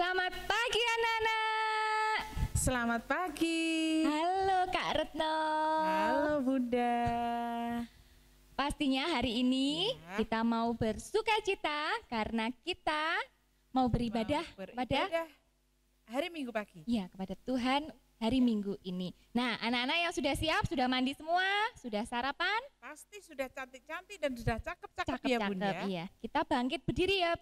Selamat pagi anak-anak. Selamat pagi. Halo Kak Retno. Halo Bunda. Pastinya hari ini kita mau bersukacita karena kita mau beribadah pada hari Minggu pagi. Iya, kepada Tuhan hari Minggu ini. Nah, anak-anak yang sudah siap, sudah mandi semua, sudah sarapan? Pasti sudah cantik-cantik dan sudah cakep-cakep ya Bunda. Iya. Kita bangkit berdiri ya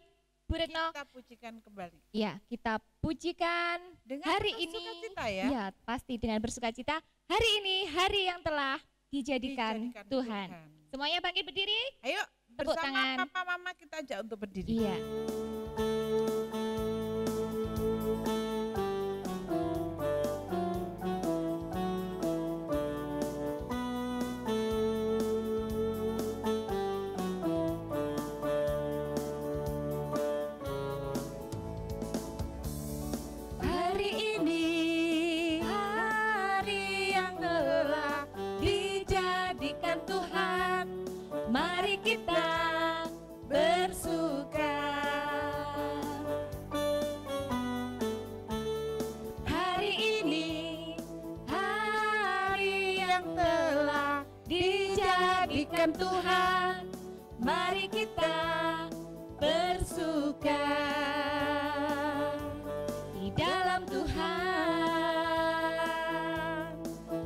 Bu Retno. Kita pujikan kembali. Ya, kita pujikan dengan hari ini. ya? Ya, pasti dengan bersukacita. Hari ini hari yang telah dijadikan Tuhan. Semuanya bangkit berdiri. Ayo, tepuk bersama tangan. Papa Mama kita ajak untuk berdiri. Iya. Mari kita bersuka. Hari ini hari yang telah dijadikan Tuhan. Mari kita bersuka di dalam Tuhan.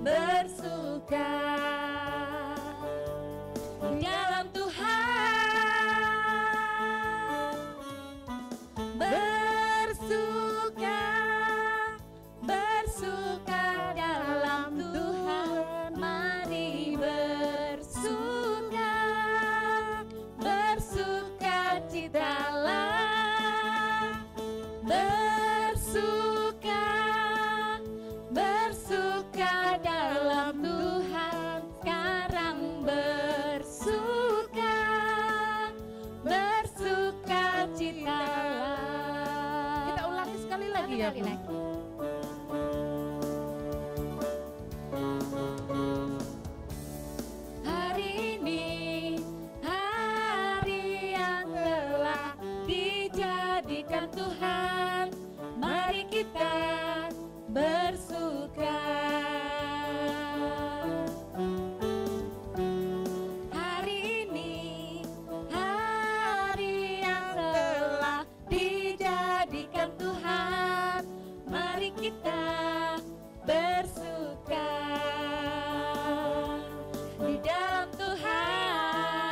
Bersuka dalam Tuhan, bersuka, bersuka dalam Tuhan. Mari bersuka, bersuka citalah, bersuka, bersuka dalam Tuhan. Sekarang bersuka, bersuka citalah. Kita ulangi sekali lagi ya Bu. Hari ini hari yang telah dijadikan Tuhan. Mari kita bersuka. Tuhan, mari kita bersuka di dalam Tuhan,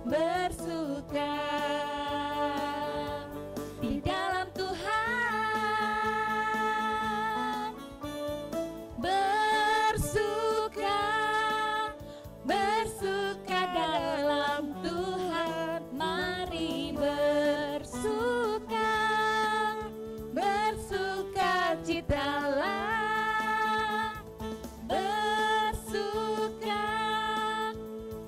bersuka di dalam Tuhan, bersuka, bersuka dalam Tuhan. Mari bersuka, bersuka citalah, bersuka,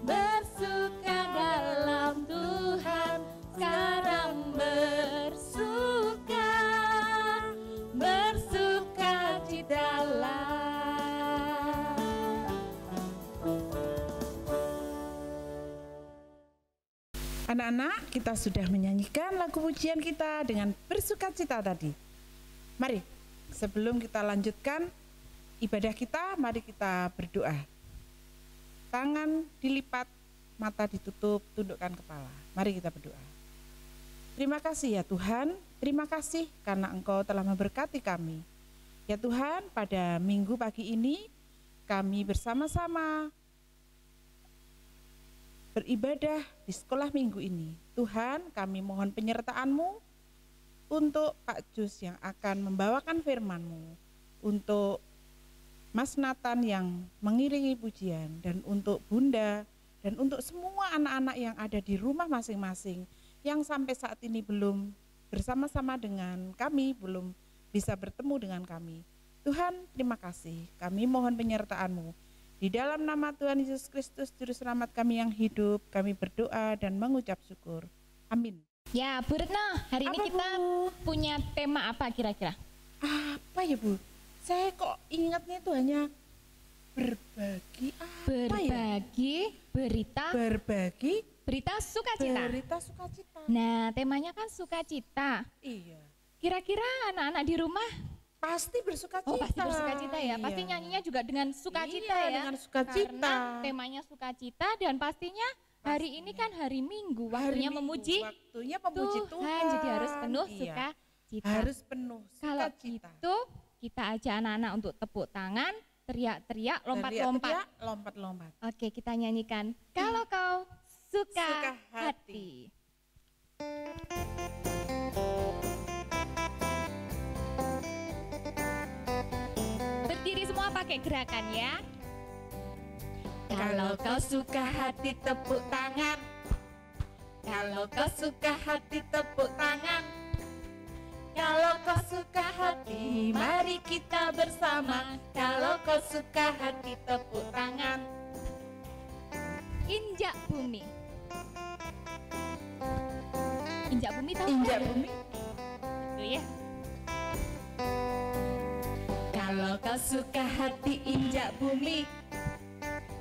bersuka dalam Tuhan. Sekarang bersuka, bersuka citalah. Anak-anak, kita sudah menyanyikan lagu pujian kita dengan bersukacita tadi. Mari, sebelum kita lanjutkan ibadah kita, mari kita berdoa. Tangan dilipat, mata ditutup, tundukkan kepala. Mari kita berdoa. Terima kasih ya Tuhan, terima kasih karena Engkau telah memberkati kami. Ya Tuhan, pada minggu pagi ini kami bersama-sama beribadah di sekolah minggu ini. Tuhan, kami mohon penyertaan-Mu untuk Pak Jus yang akan membawakan firman-Mu, untuk Mas Nathan yang mengiringi pujian, dan untuk Bunda, dan untuk semua anak-anak yang ada di rumah masing-masing, yang sampai saat ini belum bersama-sama dengan kami, belum bisa bertemu dengan kami. Tuhan, terima kasih. Kami mohon penyertaan-Mu. Di dalam nama Tuhan Yesus Kristus, Juru Selamat kami yang hidup, kami berdoa dan mengucap syukur. Amin. Ya, Bu Retno, hari ini kita punya tema apa kira-kira? Apa ya Bu? Saya kok ingatnya itu hanya berbagi apa berbagi ya? berita, berbagi Berita sukacita. Berita sukacita. Nah, temanya kan sukacita. Iya. Kira-kira anak-anak di rumah Pasti bersukacita. oh pasti bersukacita ya. Pasti Iya. nyanyinya juga dengan sukacita Iya, ya. dengan sukacita. Karena temanya sukacita dan pastinya hari ini kan hari Minggu, waktunya Hari Minggu, memuji waktunya memuji Tuhan. Jadi harus penuh Iya. sukacita. Harus penuh Kalau sukacita. gitu kita ajak anak-anak untuk tepuk tangan, teriak-teriak, lompat-lompat. Teriak-teriak, lompat-lompat. Oke, kita nyanyikan Kalau Kau Suka Suka Hati. Berdiri semua pakai gerakan ya. Kalau kau suka hati tepuk tangan. Kalau kau suka hati tepuk tangan. Kalau kau suka hati mari kita bersama. Kalau kau suka hati tepuk tangan. Injak bumi. Injak bumi tahu? Injak bumi. Itu ya. Kalau kau suka hati injak bumi.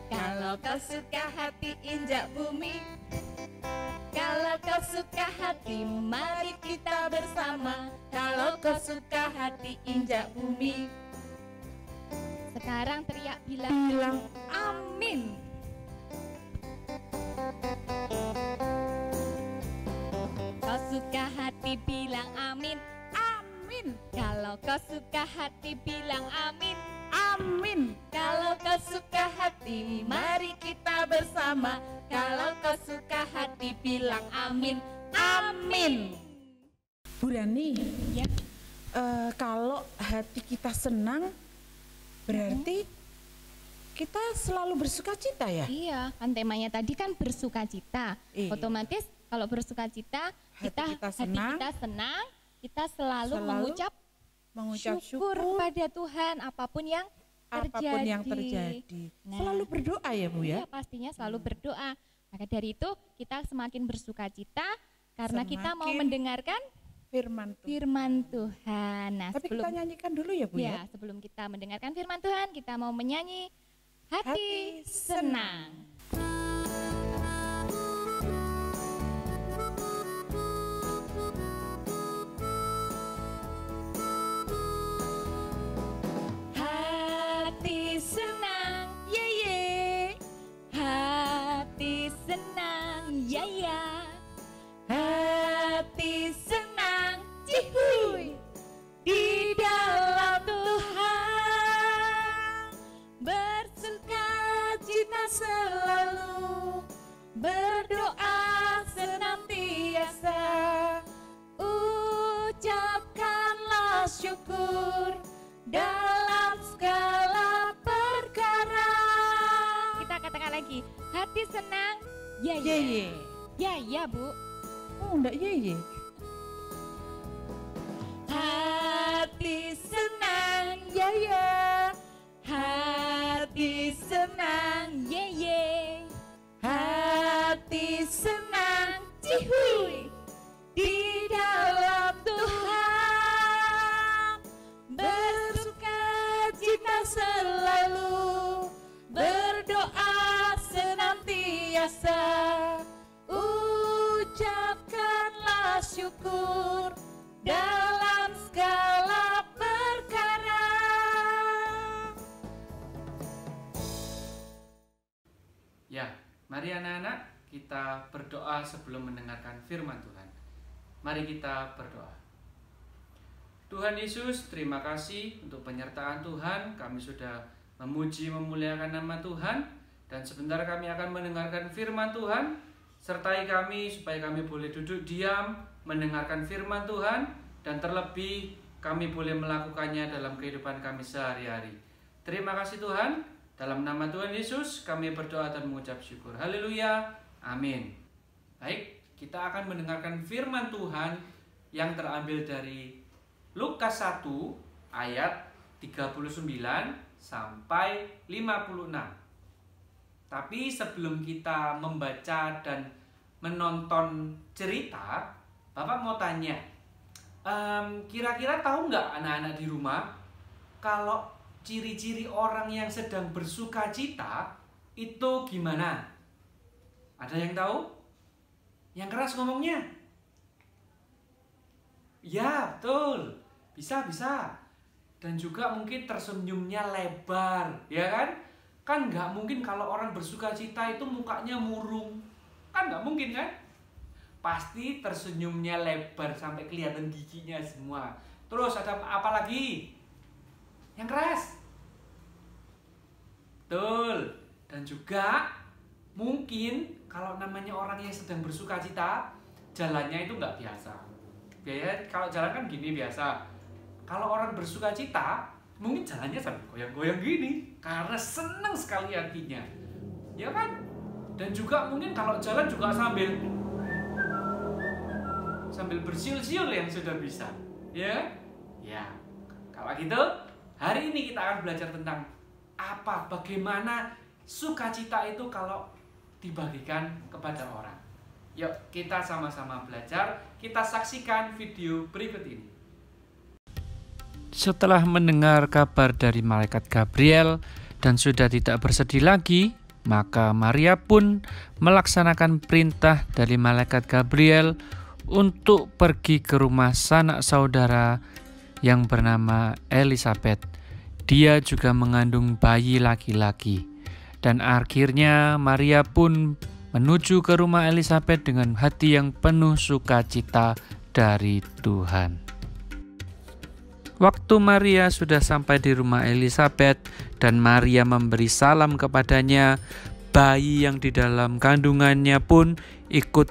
Kalau kau suka hati injak bumi. Kalau kau suka hati mari kita bersama. Kalau kau suka hati injak bumi. Sekarang teriak bilang amin. Kau suka hati bilang amin. Amin. Kalau kau suka hati bilang amin. Amin. Kalau kau suka hati mari kita bersama. Kalau kau suka hati bilang amin. Amin. Bu Rani, Ya. kalau hati kita senang, berarti kita selalu bersukacita ya? Iya, kan temanya tadi kan bersukacita. Iya. Otomatis kalau bersukacita Hati kita senang. kita selalu mengucap syukur pada Tuhan apapun yang terjadi. Nah. Selalu berdoa ya Bu ya? Iya, pastinya selalu berdoa. Maka dari itu kita semakin bersukacita karena kita mau Semakin mendengarkan firman Tuhan. firman Tuhan. Nah, Tapi kita nyanyikan dulu ya Bu ya? sebelum kita mendengarkan firman Tuhan, kita mau menyanyi Hati Hati Senang. Hati senang, ye ye. Hati senang, ya ya. Hati senang, cihuy. Di dalam Tuhan bersukacita selalu, berdoa senantiasa, ucapkanlah syukur dalam segala perkara. Kita katakan lagi, hati senang, ya ya. Ye. Ya ya Bu. Oh enggak ye. Hati senang, ya ya. Hati senang, ye ye. Hati senang, cihuy. Di dalam Tuhan bersukacita selalu, berdoa senantiasa, ucapkanlah syukur dalam segala perkara. Ya, mari anak-anak kita berdoa sebelum mendengarkan firman Tuhan. Mari kita berdoa. Tuhan Yesus, terima kasih untuk penyertaan Tuhan. Kami sudah memuji memuliakan nama Tuhan. Dan sebentar kami akan mendengarkan firman Tuhan. Sertai kami supaya kami boleh duduk diam, mendengarkan firman Tuhan. Dan terlebih kami boleh melakukannya dalam kehidupan kami sehari-hari. Terima kasih Tuhan. Dalam nama Tuhan Yesus kami berdoa dan mengucap syukur. Haleluya. Amin. Baik, kita akan mendengarkan firman Tuhan yang terambil dari Lukas 1 ayat 39 sampai 56. Tapi sebelum kita membaca dan menonton cerita, Bapak mau tanya, kira-kira tahu nggak anak-anak di rumah kalau ciri-ciri orang yang sedang bersuka cita itu gimana? Ada yang tahu? Yang keras ngomongnya. Ya, betul. Bisa. Dan juga mungkin tersenyumnya lebar, ya kan? Kan nggak mungkin kalau orang bersuka cita itu mukanya murung. Kan nggak mungkin kan? Pasti tersenyumnya lebar sampai kelihatan giginya semua. Terus ada apa lagi? Yang keras. Betul. Dan juga mungkin kalau namanya orang yang sedang bersuka cita, jalannya itu nggak biasa. Biasanya kalau jalan kan gini biasa. Kalau orang bersuka cita, mungkin jalannya sambil goyang-goyang gini karena senang sekali hatinya. Ya kan? Dan juga mungkin kalau jalan juga sambil bersiul-siul yang sudah bisa. Ya? Ya. Kalau gitu, hari ini kita akan belajar tentang bagaimana sukacita itu kalau dibagikan kepada orang. Yuk, kita sama-sama belajar. Kita saksikan video berikut ini. Setelah mendengar kabar dari malaikat Gabriel dan sudah tidak bersedih lagi, maka Maria pun melaksanakan perintah dari malaikat Gabriel untuk pergi ke rumah sanak saudara yang bernama Elisabet. Dia juga mengandung bayi laki-laki. Dan akhirnya Maria pun menuju ke rumah Elisabet dengan hati yang penuh sukacita dari Tuhan. Waktu Maria sudah sampai di rumah Elisabet dan Maria memberi salam kepadanya, bayi yang di dalam kandungannya pun ikut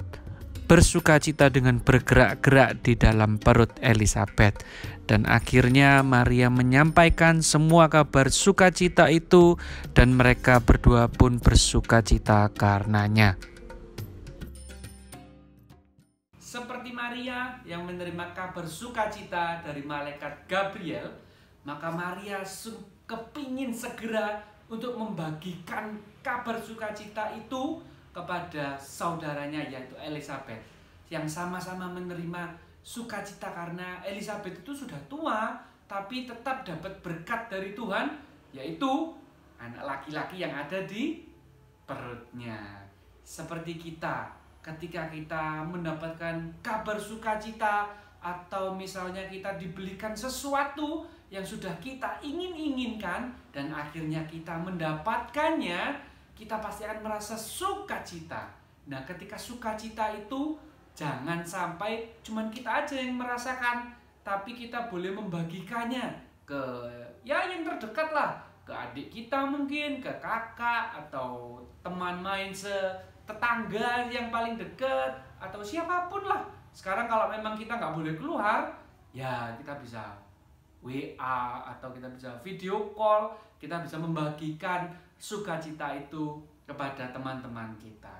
bersukacita dengan bergerak-gerak di dalam perut Elisabet. Dan akhirnya Maria menyampaikan semua kabar sukacita itu dan mereka berdua pun bersukacita karenanya. Seperti Maria yang menerima kabar sukacita dari malaikat Gabriel, maka Maria kepingin segera untuk membagikan kabar sukacita itu kepada saudaranya yaitu Elisabet, yang sama-sama menerima sukacita karena Elisabet itu sudah tua tapi tetap dapat berkat dari Tuhan, yaitu anak laki-laki yang ada di perutnya. Seperti kita, ketika kita mendapatkan kabar sukacita atau misalnya kita dibelikan sesuatu yang sudah kita inginkan dan akhirnya kita mendapatkannya, kita pasti akan merasa sukacita. Nah, ketika sukacita itu jangan sampai cuman kita aja yang merasakan, tapi kita boleh membagikannya ke yang terdekat lah, ke adik kita mungkin, ke kakak atau teman main tetangga yang paling dekat atau siapapun lah. Sekarang kalau memang kita nggak boleh keluar, ya kita bisa WA atau kita bisa video call, kita bisa membagikan sukacita itu kepada teman-teman kita.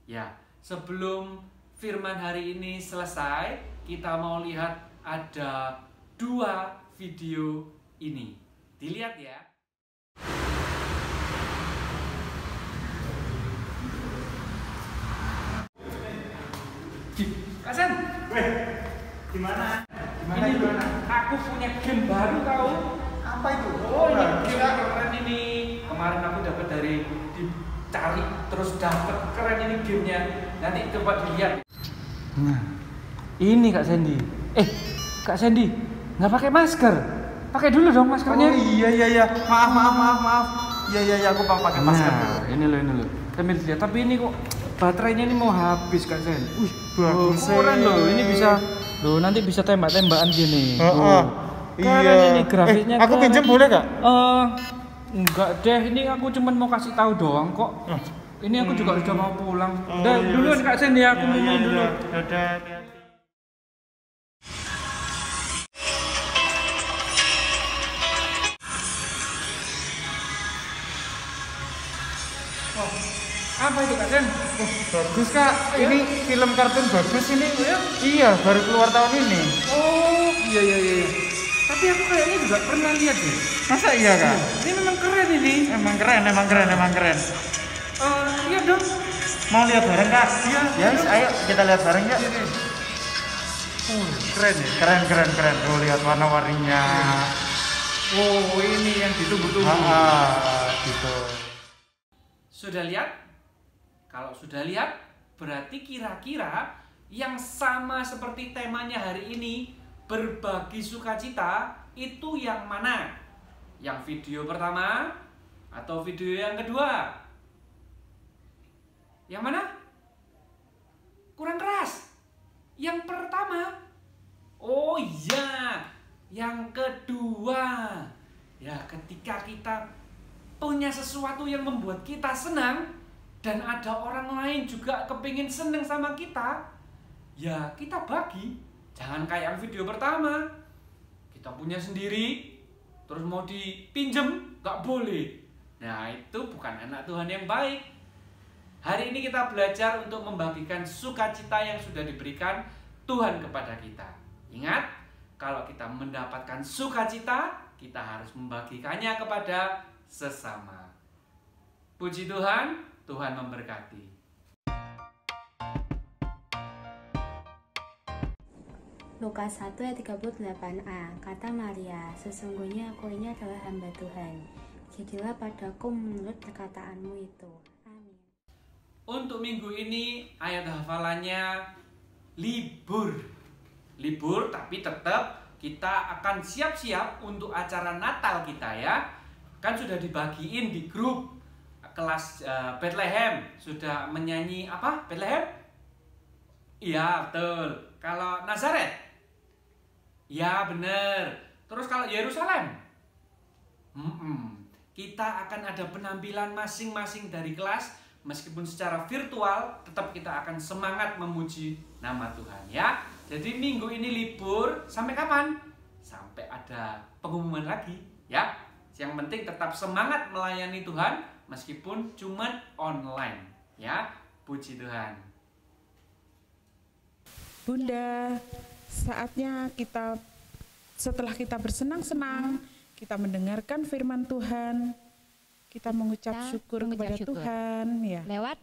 Ya, sebelum firman hari ini selesai, kita mau lihat ada 2 video ini. Dilihat ya. Kak Sen, Gimana? Ini aku punya game baru tahu. Apa itu? Oh, ini game keren ini. Kemarin aku dapat dari dicari terus dapat, keren ini gamenya. Nanti coba dilihat. Nah, ini Kak Sandy. Kak Sandy, nggak pakai masker? Pakai dulu dong maskernya. Oh iya. Maaf. Iya, aku pakai masker. Nah, ini loh. Sambil lihat. Tapi ini kok baterainya ini mau habis Kak Sen. Bagus. Keren loh. Ini bisa nanti bisa tembak-tembakan gini. Keren Iya. ini grafiknya. Aku pinjam boleh Kak? Enggak deh. Ini aku cuma mau kasih tahu doang kok. Ini aku juga sudah mau pulang. Udah duluan Kak Sen ya, aku mau main dulu. Dadah. Apa itu Kak Sen? Bagus Kak. Ini film kartun bagus ini. Iya, baru keluar tahun ini. Oh, iya. Tapi aku kayaknya juga pernah lihat deh. Masa iya Kak? Ini memang keren ini. Emang keren. Iya dong. Mau lihat bareng Kak? Iya. Ya, ayo kita lihat bareng ya. Keren ya. Keren. Tuh lihat warna-warninya. Oh, ini yang ditunggu-tunggu. Gitu. Sudah lihat? Kalau sudah lihat, Berarti kira-kira yang sama seperti temanya hari ini, berbagi sukacita, itu yang mana? Yang video pertama atau video yang kedua? Yang mana? Kurang keras. Yang pertama. Oh iya, yang kedua. Ya, ketika kita punya sesuatu yang membuat kita senang dan ada orang lain juga kepingin senang sama kita, ya kita bagi. Jangan kayak yang video pertama, kita punya sendiri terus mau dipinjem, gak boleh. Nah, itu bukan anak Tuhan yang baik. Hari ini kita belajar untuk membagikan sukacita yang sudah diberikan Tuhan kepada kita. Ingat, kalau kita mendapatkan sukacita, kita harus membagikannya kepada sesama. Puji Tuhan, Tuhan memberkati. Lukas 1 ayat 38a, kata Maria, sesungguhnya aku ini adalah hamba Tuhan, jadilah padaku menurut perkataanmu itu. Amin. Untuk minggu ini ayat hafalannya libur. Libur tapi tetap kita akan siap-siap untuk acara Natal kita ya. Kan sudah dibagiin di grup kelas Bethlehem. Sudah menyanyi apa? Bethlehem? Iya betul. Kalau Nazaret? Ya bener. Terus kalau Yerusalem? Kita akan ada penampilan masing-masing dari kelas. Meskipun secara virtual, tetap kita akan semangat memuji nama Tuhan ya. Jadi minggu ini libur sampai kapan? Sampai ada pengumuman lagi ya. Yang penting tetap semangat melayani Tuhan meskipun cuma online ya. Puji Tuhan. Bunda, saatnya kita setelah kita bersenang-senang, kita mendengarkan firman Tuhan, kita mengucap syukur kepada Tuhan ya. Lewat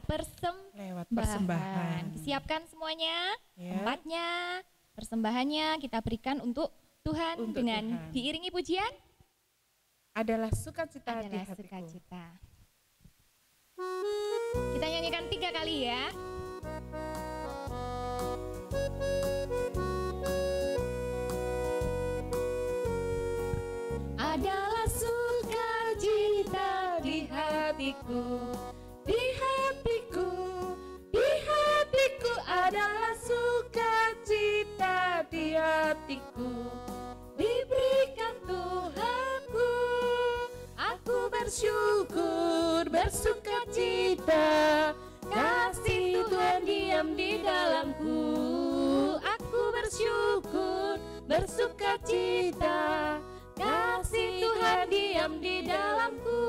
persembahan. Siapkan semuanya, Ya. tempatnya, persembahannya kita berikan untuk Tuhan Untuk dengan Tuhan. diiringi pujian Adalah sukacita di adalah hatiku. sukacita. Kita nyanyikan 3 kali ya. Adalah sukacita di hatiku, di hatiku, di hatiku adalah sukacita di hatiku. Diberikan Tuhanku, aku bersyukur, bersukacita. Kasih Tuhan diam di dalamku, aku bersyukur, bersukacita. Kasih Tuhan diam di dalamku.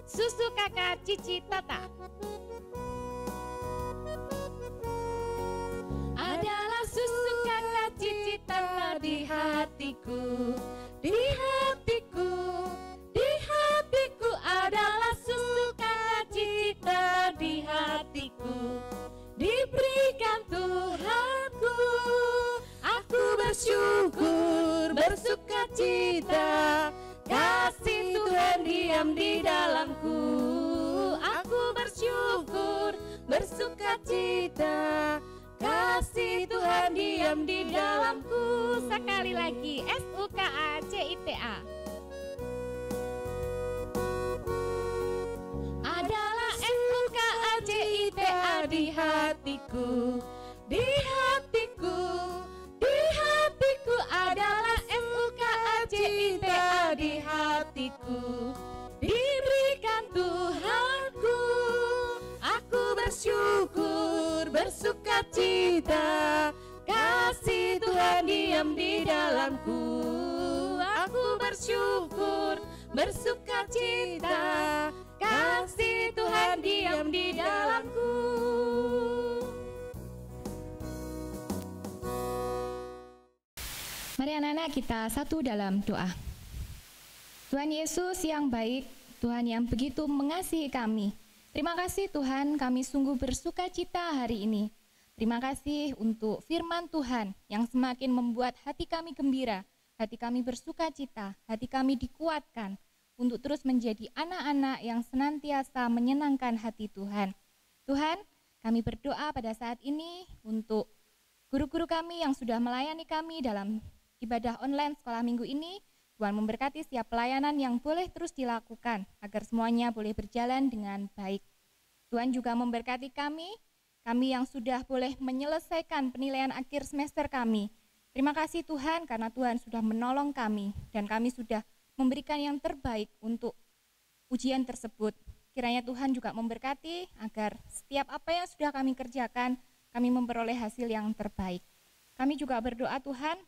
Susu kakak Cici Tata. Adalah susu kakak Cici Tata di hatiku, di hatiku, di hatiku adalah susu kakak Cici Tata di hatiku. Diberikan Tuhanku, aku bersyukur, bersukacita. Kasih Tuhan diam di dalamku, aku bersyukur, bersukacita. Kasih Tuhan diam di dalamku. Sekali lagi, SUKACITA. Adalah SUKACITA di hatiku, di hatiku, di hatiku adalah SUKACITA di hatiku. Diberikan Tuhanku, aku bersyukur, bersukacita. Kasih Tuhan diam di dalamku, aku bersyukur, bersukacita. Kasih Tuhan diam di dalamku. Mari anak-anak kita satu dalam doa. Tuhan Yesus yang baik, Tuhan yang begitu mengasihi kami. Terima kasih Tuhan, kami sungguh bersukacita hari ini. Terima kasih untuk firman Tuhan yang semakin membuat hati kami gembira, hati kami bersukacita, hati kami dikuatkan untuk terus menjadi anak-anak yang senantiasa menyenangkan hati Tuhan. Tuhan, Kami berdoa pada saat ini untuk guru-guru kami yang sudah melayani kami dalam ibadah online sekolah minggu ini. Tuhan memberkati setiap pelayanan yang boleh terus dilakukan agar semuanya boleh berjalan dengan baik. Tuhan juga memberkati kami yang sudah boleh menyelesaikan penilaian akhir semester kami. Terima kasih Tuhan karena Tuhan sudah menolong kami dan kami sudah memberikan yang terbaik untuk ujian tersebut. Kiranya Tuhan juga memberkati agar setiap apa yang sudah kami kerjakan, kami memperoleh hasil yang terbaik. Kami juga berdoa Tuhan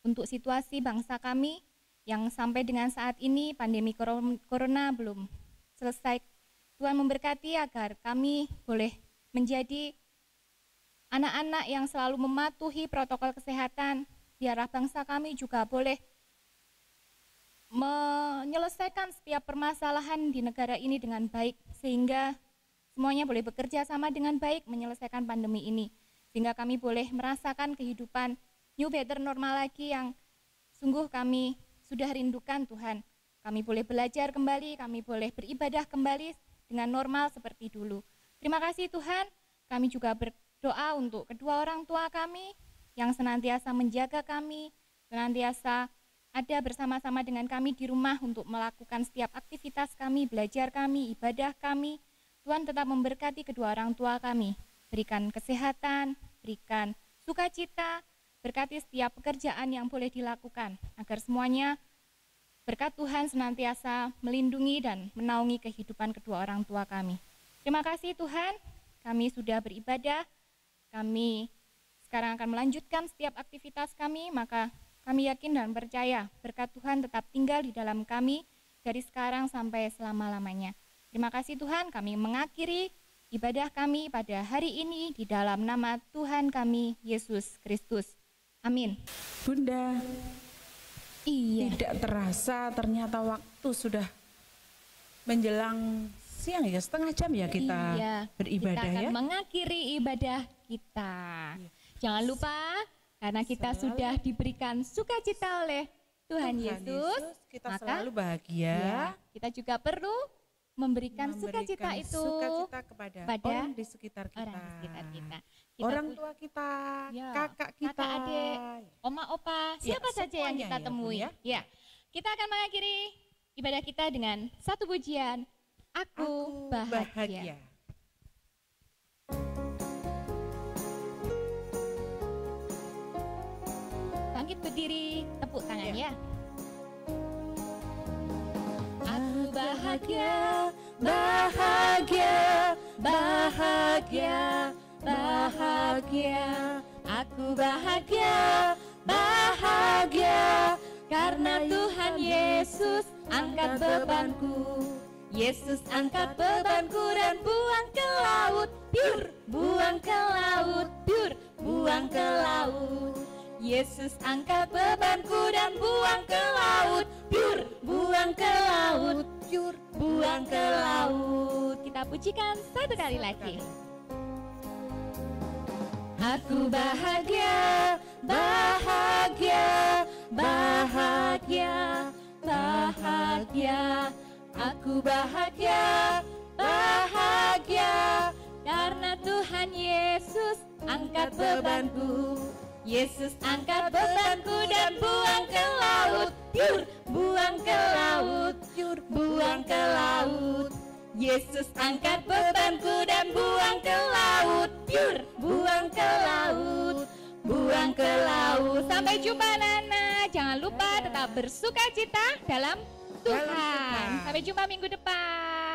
untuk situasi bangsa kami yang sampai dengan saat ini pandemi corona belum selesai. Tuhan memberkati agar kami boleh menjadi anak-anak yang selalu mematuhi protokol kesehatan. Biarlah bangsa kami juga boleh menyelesaikan setiap permasalahan di negara ini dengan baik, sehingga semuanya boleh bekerja sama dengan baik menyelesaikan pandemi ini, sehingga kami boleh merasakan kehidupan new better normal lagi yang sungguh kami sudah rindukan Tuhan. Kami boleh belajar kembali, kami boleh beribadah kembali dengan normal seperti dulu. Terima kasih Tuhan. Kami juga berdoa untuk kedua orang tua kami yang senantiasa menjaga kami, senantiasa ada bersama-sama dengan kami di rumah untuk melakukan setiap aktivitas kami, belajar kami, ibadah kami. Tuhan tetap memberkati kedua orang tua kami. Berikan kesehatan, berikan sukacita, berkati setiap pekerjaan yang boleh dilakukan, agar semuanya berkat Tuhan senantiasa melindungi dan menaungi kehidupan kedua orang tua kami. Terima kasih Tuhan, kami sudah beribadah, kami sekarang akan melanjutkan setiap aktivitas kami, maka kami yakin dan percaya berkat Tuhan tetap tinggal di dalam kami dari sekarang sampai selama-lamanya. Terima kasih Tuhan, kami mengakhiri ibadah kami pada hari ini di dalam nama Tuhan kami, Yesus Kristus. Amin. Bunda, Iya. tidak terasa ternyata waktu sudah menjelang siang ya, setengah jam ya kita beribadah kita akan ya. mengakhiri ibadah kita. Jangan lupa karena kita sudah diberikan sukacita oleh Tuhan Yesus, kita maka selalu bahagia. ya, kita juga perlu memberikan sukacita itu kepada pada orang di sekitar kita. orang di sekitar kita. Orang tua kita, Ya, kakak kita, kakak adik, oma opa, Ya, siapa saja yang semuanya kita ya, temui. Bun, Ya, kita akan mengakhiri ibadah kita dengan satu pujian. Aku bahagia. Bangkit berdiri, tepuk tangan ya. Aku bahagia, bahagia, bahagia, bahagia. Aku bahagia, bahagia, karena Tuhan Yesus angkat bebanku. Yesus angkat bebanku dan buang ke laut, biur, buang ke laut, biur, buang ke laut. Yesus angkat bebanku dan buang ke laut, biur, buang ke laut, biur, buang ke laut. Kita pujikan satu kali lagi. Aku bahagia, bahagia, bahagia, bahagia. Aku bahagia, bahagia, karena Tuhan Yesus angkat bebanku. Yesus angkat bebanku dan buang ke laut, biur, buang ke laut, biur, buang ke laut. Yesus angkat bebanku dan buang ke laut, biur, buang ke laut, buang ke laut. Sampai jumpa Nana. Jangan lupa tetap bersukacita dalam Tuhan. Sampai jumpa minggu depan.